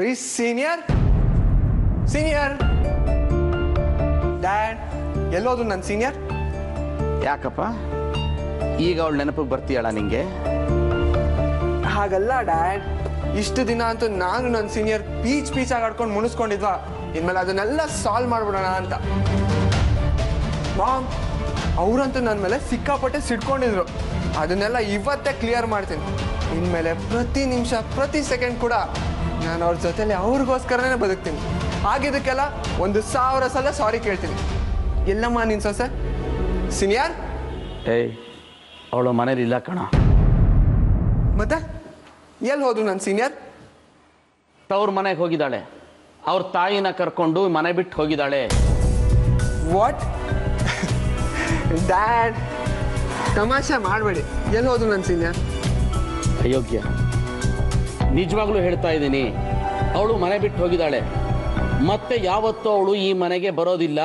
ರೀ senior senior dad ಎಲ್ಲೋದು ನನ್ನ senior? ಯಾಕಪ್ಪ ಈಗ ಅವಳು ನೆನಪಿಗೆ ಬರ್ತೀಯಲ್ಲ ನಿಂಗೆ? ಹಾಗಲ್ಲ ಡ್ಯಾಡ್, ಇಷ್ಟು ದಿನ ಅಂತೂ ನಾನು ನನ್ನ ಸೀನಿಯರ್ ಪೀಚಾಗಿ ಆಡ್ಕೊಂಡು ಮುನಿಸ್ಕೊಂಡಿದ್ವಾ, ಇನ್ಮೇಲೆ ಅದನ್ನೆಲ್ಲ ಸಾಲ್ವ್ ಮಾಡ್ಬಿಡೋಣ ಅಂತ. ಮಾಮ್ ಅವರಂತೂ ನನ್ನ ಮೇಲೆ ಸಿಕ್ಕಾಪಟ್ಟೆ ಸಿಡ್ಕೊಂಡಿದ್ರು. ಅದನ್ನೆಲ್ಲ ಇವತ್ತೇ ಕ್ಲಿಯರ್ ಮಾಡ್ತೀನಿ. ಇನ್ಮೇಲೆ ಪ್ರತಿ ನಿಮಿಷ ಪ್ರತಿ ಸೆಕೆಂಡ್ ಕೂಡ ನಾನು ಅವ್ರ ಜೊತೆಲಿ ಅವ್ರಿಗೋಸ್ಕರನೇ ಬದುಕ್ತೀನಿ. ಆಗಿದ್ದಕ್ಕೆಲ್ಲ 1000 ಸಲ ಸಾರಿ ಕೇಳ್ತೀನಿ. ಎಲ್ಲಮ್ಮ ನಿನ್ ಸೊಸೆ ಸೀನಿಯರ್? ಏಯ್ ಅವಳು ಮನೇಲಿ ಇಲ್ಲ ಕಣ. ಮತ್ತೆ ಎಲ್ಲಿ ಹೋದ್ರು ನನ್ನ ಸೀನಿಯರ್? ತವ್ರ ಮನೆಗೆ ಹೋಗಿದ್ದಾಳೆ. ಅವ್ರ ತಾಯಿನ ಕರ್ಕೊಂಡು ಮನೆ ಬಿಟ್ಟು ಹೋಗಿದ್ದಾಳೆ. ವಾಟ್ ಡ್ಯಾಡ್, ತಮಾಷೆ ಮಾಡಬೇಡಿ. ಎಲ್ಲಿ ಹೋದ್ರು ನನ್ನ ಸೀನಿಯರ್? ಅಯೋಗ್ಯ, ನಿಜವಾಗ್ಲೂ ಹೇಳ್ತಾ ಇದ್ದೀನಿ, ಅವಳು ಮನೆ ಬಿಟ್ಟು ಹೋಗಿದ್ದಾಳೆ. ಮತ್ತೆ ಯಾವತ್ತೂ ಅವಳು ಈ ಮನೆಗೆ ಬರೋದಿಲ್ಲ.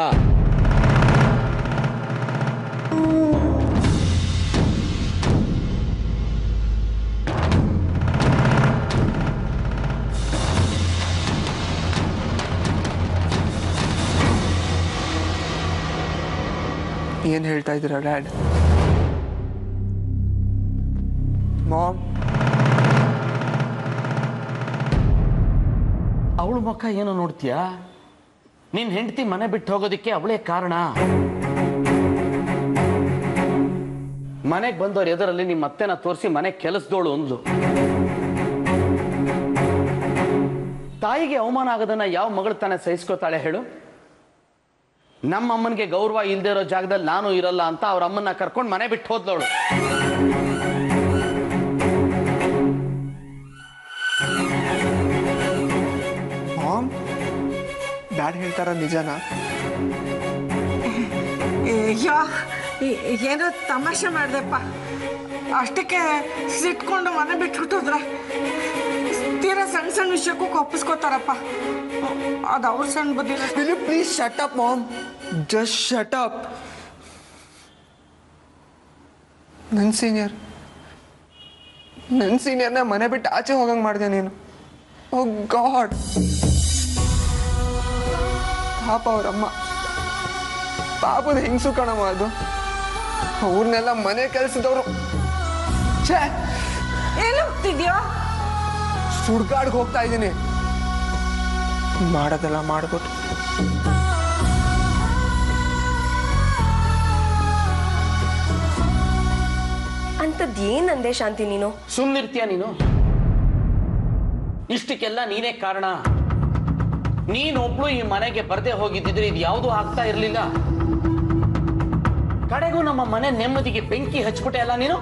ಏನ್ ಹೇಳ್ತಾ ಇದ್ದೀರಾ ಡ್ಯಾಡ್? ಮಾಮ್, ಅವಳ ಮುಖ ಏನೋ ನೋಡ್ತೀಯಾ? ನಿನ್ ಹೆಂಡತಿ ಮನೆ ಬಿಟ್ಟು ಹೋಗೋದಿಕ್ಕೆ ಅವಳೇ ಕಾರಣ. ಮನೆಗೆ ಬಂದವ್ರ ಎದುರಲ್ಲಿ ನಿಮ್ಮ ಅತ್ತೆನ ತೋರಿಸಿ ಮನೆ ಕೆಲಸದೋಳು ಅಂದ್ಲು. ತಾಯಿಗೆ ಅವಮಾನ ಆಗೋದನ್ನ ಯಾವ ಮಗಳು ತಾನೇ ಸಹಿಸ್ಕೋತಾಳೆ ಹೇಳು? ನಮ್ಮ ಅಮ್ಮನಿಗೆ ಗೌರವ ಇಲ್ದೇ ಇರೋ ಜಾಗದಲ್ಲಿ ನಾನು ಇರಲ್ಲ ಅಂತ ಅವ್ರ ಅಮ್ಮನ್ನ ಕರ್ಕೊಂಡು ಮನೆ ಬಿಟ್ಟು ಹೋದ್ಲವಳು. ಮಾಮ್, ಡ್ಯಾಡ್ ಹೇಳ್ತಾರ ನಿಜನಾ? ಏನೋ ತಮಾಷೆ ಮಾಡ್ದೆಪ್ಪ, ಅಷ್ಟಕ್ಕೆ ಸಿಟ್ಕೊಂಡು ಮನೆ ಬಿಟ್ಬಿಟ್ಟೋದ್ರ. ತೀರಾ ಸಣ್ಣ ಸಣ್ಣ ವಿಷಯಕ್ಕೂ ಒಪ್ಪಿಸ್ಕೋತಾರಪ್ಪ. ಅದು ಅವ್ರ ಸಣ್ಣ ಬುದ್ಧಿ. Will you please shut up, Mom? Just shut up. ನನ್ನ ಸೀನಿಯರ್ನ ಮನೆ ಬಿಟ್ಟು ಆಚೆ ಹೋಗಂಗೆ ಮಾಡಿದೆ ನೀನು. ಓ ಗಾಡ್, ಪಾಪ ಅವರಮ್ಮ, ಪಾಪದ ಹೆಂಗಸು ಕಣಮ್ಮ ಅದು. ಅವ್ರನ್ನೆಲ್ಲ ಮನೆ ಕೆಲಸದವರು. ಛೇ, ಎಲ್ಲಿ ಹೋಗ್ತಿದ್ಯೋ? ಸುಡ್ಗಾಡ್ಗೆ ಹೋಗ್ತಾ ಇದ್ದೀನಿ. ಮಾಡೋದೆಲ್ಲ ಮಾಡ್ಬಿಟ್ಟು ಅಂತದ್ದೇನಂದೆ ಶಾಂತಿ ನೀನು? ಸುಮ್ಮನಿರ್ತೀಯ ನೀನು? ಇಷ್ಟಕ್ಕೆಲ್ಲ ನೀನೇ ಕಾರಣ. ನೀನೊಬ್ಳು ಈ ಮನೆಗೆ ಬರದೆ ಹೋಗಿದ್ದಿದ್ರೆ ಇದು ಯಾವುದೂ ಆಗ್ತಾ ಇರಲಿಲ್ಲ. ಕಡೆಗೂ ನಮ್ಮ ಮನೆ ನೆಮ್ಮದಿಗೆ ಬೆಂಕಿ ಹಚ್ಬಿಟ್ಟೆ ಅಲ್ಲ ನೀನು?